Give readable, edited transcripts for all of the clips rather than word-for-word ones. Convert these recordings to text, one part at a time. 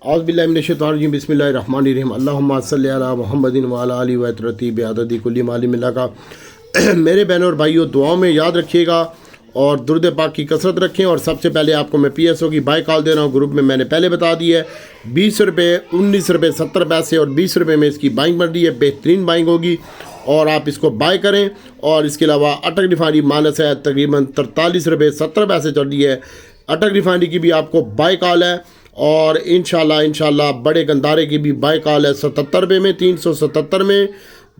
औज़ुबिल्लाहि बिस्मिल्लाहिर्रहमानिर्रहीम अल्लाहुम्मा सल्लि अला मुहम्मदिन व अला आलिहि व तरती बिअददी कुल्ली मालिम मिला का। मेरे बहनों और भाइयों, दुआओं में याद रखिएगा और दुरूद पाक की कसरत रखें। और सबसे पहले आपको मैं PSO की बाय कॉल दे रहा हूँ। ग्रुप में मैंने पहले बता दी है, 20 रुपये, 19 रुपये 70 पैसे और 20 रुपये में इसकी बाइंग बन रही है। बेहतरीन बाइंग होगी और आप इसको बाय करें। और इसके अलावा अटक रिफाइनरी मानस है, तकरीबन 43 रुपये 70 पैसे चल रही है। अटक रिफाइनरी की भी आपको बाय कॉल है और इंशाल्लाह बड़े गंदारे की भी बाय कॉल है 77 रुपये में, 377 में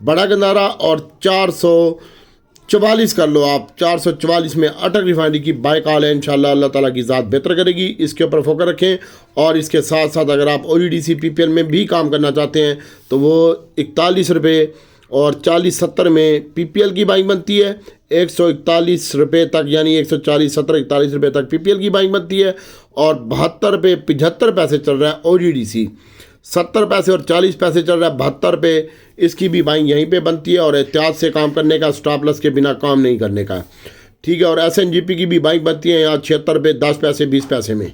बड़ा गंदारा और 444 कर लो आप, 444 में अटक रिफाइनरी की बाय कॉल है। इंशाल्लाह अल्लाह ताला की ज़ात बेहतर करेगी। इसके ऊपर फोकस रखें। और इसके साथ साथ अगर आप OGDC PPL में भी काम करना चाहते हैं तो वो 41 रुपये और 40-70 में PPL की बाइंग बनती है। 141 रुपये तक यानी 140 70 41 रुपये तक PPL की बाइंग बनती है। और 72 रुपये 75 पैसे चल रहा है OGDC, 70 पैसे और 40 पैसे चल रहा है 72 रुपये। इसकी भी बाइंग यहीं पे बनती है और एहतियात से काम करने का, स्टॉप लॉस के बिना काम नहीं करने का, ठीक है। और SNGP की भी बाइंग बनती है यहाँ 76 रुपये 10 पैसे 20 पैसे में।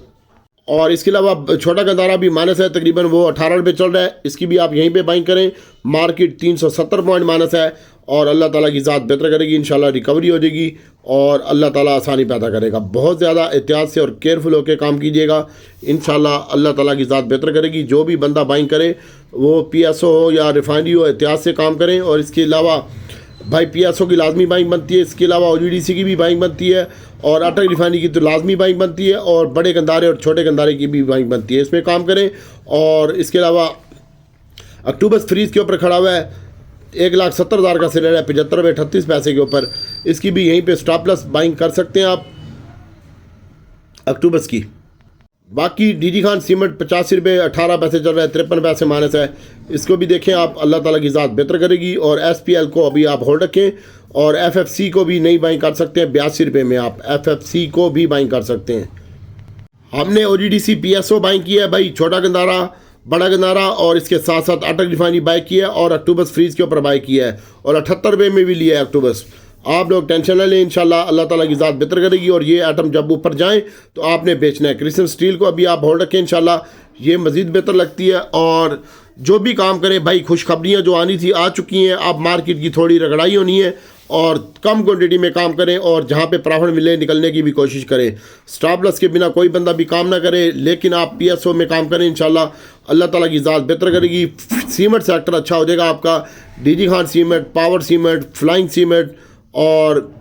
और इसके अलावा छोटा गंदारा भी माइनस है, तकरीबन वो 18 रुपये चल रहा है। इसकी भी आप यहीं पे बाइंग करें। मार्केट 370 पॉइंट माइनस है और अल्लाह ताला की ज़ात बेहतर करेगी। इंशाल्लाह रिकवरी हो जाएगी और अल्लाह ताला आसानी पैदा करेगा। बहुत ज़्यादा एहतियात से और केयरफुल होकर काम कीजिएगा। इंशाल्लाह अल्लाह ताला की ज़ात बेहतर करेगी। जो भी बंदा बाइंग करे वो PSO हो या रिफाइनरी हो, एहतियात से काम करें। और इसके अलावा भाई PSO की लाजमी बाइंग बनती है, इसके अलावा OGDC की भी बाइंग बनती है और अटक रिफाइनरी की तो लाजमी बाइंग बनती है और बड़े गंदारे और छोटे गंदारे की भी बाइंग बनती है। इसमें काम करें। और इसके अलावा अक्टूबर फ्रीज के ऊपर खड़ा हुआ है, 1,70,000 का सिलेंडर है 75 रुपये 38 पैसे के ऊपर। इसकी भी यहीं पे स्टॉप लॉस बाइंग कर सकते हैं आप अक्टूबर की। बाकी DG खान सीमेंट 85 रुपये 18 पैसे चल रहा है, 53 पैसे माइनस है। इसको भी देखें आप, अल्लाह ताला की ज़ात बेहतर करेगी। और SPL को अभी आप होल्ड रखें और FFC को भी नई बाइंग कर सकते हैं 82 रुपये में। आप FFC को भी बाइंग कर सकते हैं। हमने OGDC PSO बाइंग किया है भाई, छोटा गंदारा बड़ा गंदारा और इसके साथ साथ अटक रिफाइनरी बाय किया है और अक्टूबर फ्रीज के ऊपर बाय किया है और 78 रुपये में भी लिया है अक्टूबर। आप लोग टेंशन न लें, इंशाल्लाह अल्लाह ताला की ज़ात बेहतर करेगी। और ये आइटम जब ऊपर जाएं तो आपने बेचना है। क्रिस्टल स्टील को अभी आप होल्ड रखें, इंशाल्लाह ये मज़ीद बेहतर लगती है। और जो भी काम करें भाई, खुशखबरियाँ जो आनी थी आ चुकी हैं। अब मार्केट की थोड़ी रगड़ाई होनी है और कम क्वांटिटी में काम करें और जहाँ पे प्रॉफिट मिले निकलने की भी कोशिश करें। स्टॉप लॉस के बिना कोई बंदा भी काम ना करे, लेकिन आप PSO में काम करें। इंशाल्लाह अल्लाह ताला की ज़ात बेहतर करेगी। सीमेंट सेक्टर अच्छा हो जाएगा आपका। DG Khan cement, power cement, flying cement और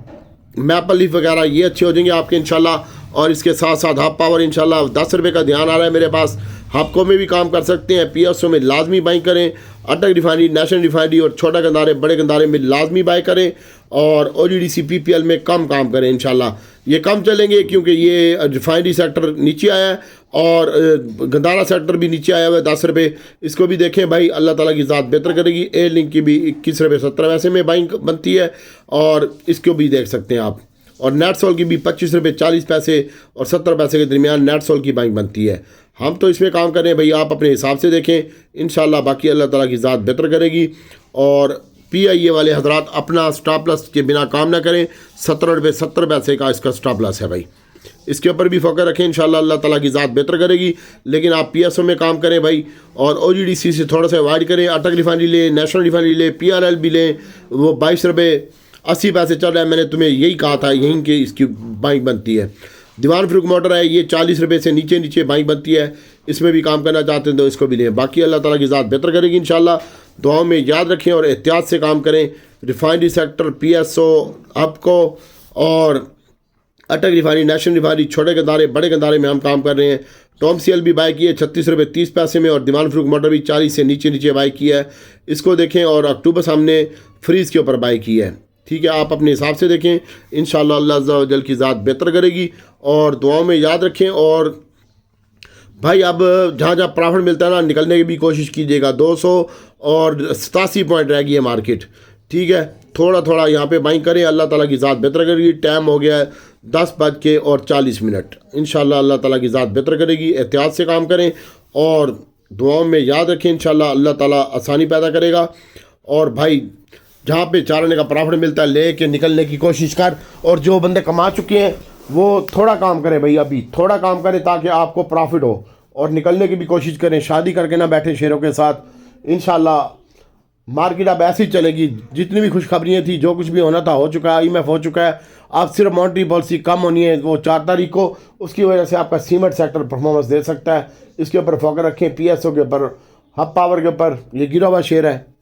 मैपल लीफ वगैरह ये अच्छे हो जाएंगे आपके इंशाल्लाह। और इसके साथ साथ हब पावर इंशाल्लाह 10 रुपये का ध्यान आ रहा है मेरे पास, हबको में भी काम कर सकते हैं। PSO में लाजमी बाइंग करें। अटक रिफाइनरी, नेशनल रिफाइनरी और छोटा गंदारे बड़े गंदारे में लाजमी बाय करें। और OGDC PPL में कम काम करें। इंशाल्लाह ये कम चलेंगे क्योंकि ये रिफाइनरी सेक्टर नीचे आया है और गंदारा सेक्टर भी नीचे आया हुआ है 10 रुपये। इसको भी देखें भाई, अल्लाह ताला की ज़ात बेहतर करेगी। एयर लिंक की भी 21 रुपये 70 पैसे में बाइंग बनती है और इसको भी देख सकते हैं आप। और नेट सोल की भी 25 रुपये 40 पैसे और 70 पैसे के दरमियान नेट सोल की बाइंग बनती है। हम तो इसमें काम कर रहे हैं भाई, आप अपने हिसाब से देखें। इंशाल्लाह बाकी अल्लाह ताला की ज़ात बेहतर करेगी। और PIA वाले हजरात अपना स्टॉप लॉस के बिना काम ना करें। 17 रुपये 70 पैसे का इसका स्टॉप लॉस है भाई, इसके ऊपर भी फोकस रखें। इंशाल्लाह अल्लाह ताला की ज़ात बेहतर करेगी। लेकिन आप PSO में काम करें भाई और OGDC से थोड़ा सा अवॉइड करें। अटक रिफाइनरी लें, नेशनल रिफाइनरी लें, PRL भी लें, वो 22 रुपये 80 पैसे चल रहा है। मैंने तुम्हें यही कहा था, यहीं के इसकी बाइंग बनती है। दीवान फ्रूक मोटर है, ये 40 रुपये से नीचे बाइंग बनती है। इसमें भी काम करना चाहते हैं तो इसको भी लें। बाकी अल्लाह ताला की ज़ात बेहतर करेगी इंशाल्लाह। दुआओं में याद रखें और एहतियात से काम करें। रिफाइनरी सेक्टर, PSO, हबको और अटक रिफाइनरी, नेशनल रिफाइनरी, छोटे गंदारे बड़े गंदारे में हम काम कर रहे हैं। टॉम CL भी बाय किए 36 रुपये 30 पैसे में और दीवान फ्रूक मोटर भी 40 से नीचे बाय किया है। इसको देखें। और अक्टूबर हमने फ्रीज के ऊपर बाय किया है, ठीक है। आप अपने हिसाब से देखें। इंशाल्लाह अल्लाह अज़्ज़ा व जल की ज़ात बेहतर करेगी। और दुआओं में याद रखें। और भाई अब जहाँ जहाँ प्रॉफिट मिलता है ना, निकलने की भी कोशिश कीजिएगा। 287 पॉइंट रह गई है मार्केट, ठीक है। थोड़ा थोड़ा यहाँ पे बाइंग करें। अल्लाह ताला की ज़ात बेहतर करेगी। टाइम हो गया है 10:40। इंशाल्लाह अल्लाह ताला की ज़ात बेहतर करेगी। एहतियात से काम करें और दुआओं में याद रखें। इंशाल्लाह अल्लाह ताला आसानी पैदा करेगा। और भाई जहाँ पे चाराने का प्रॉफिट मिलता है ले के निकलने की कोशिश कर। और जो बंदे कमा चुके हैं वो थोड़ा काम करें भाई, अभी थोड़ा काम करें ताकि आपको प्रॉफिट हो और निकलने की भी कोशिश करें, शादी करके ना बैठे शेयरों के साथ। इंशाल्लाह मार्केट अब ऐसी चलेगी। जितनी भी खुशखबरियाँ थी, जो कुछ भी होना था हो चुका है, IMF हो चुका है। अब सिर्फ मॉनेटरी पॉलिसी कम होनी है, वो 4 तारीख को, उसकी वजह से आपका सीमेंट सेक्टर परफॉर्मेंस दे सकता है। इसके ऊपर फोकस रखें, PSO के ऊपर, हब पावर के ऊपर। ये गिरा हुआ शेयर है।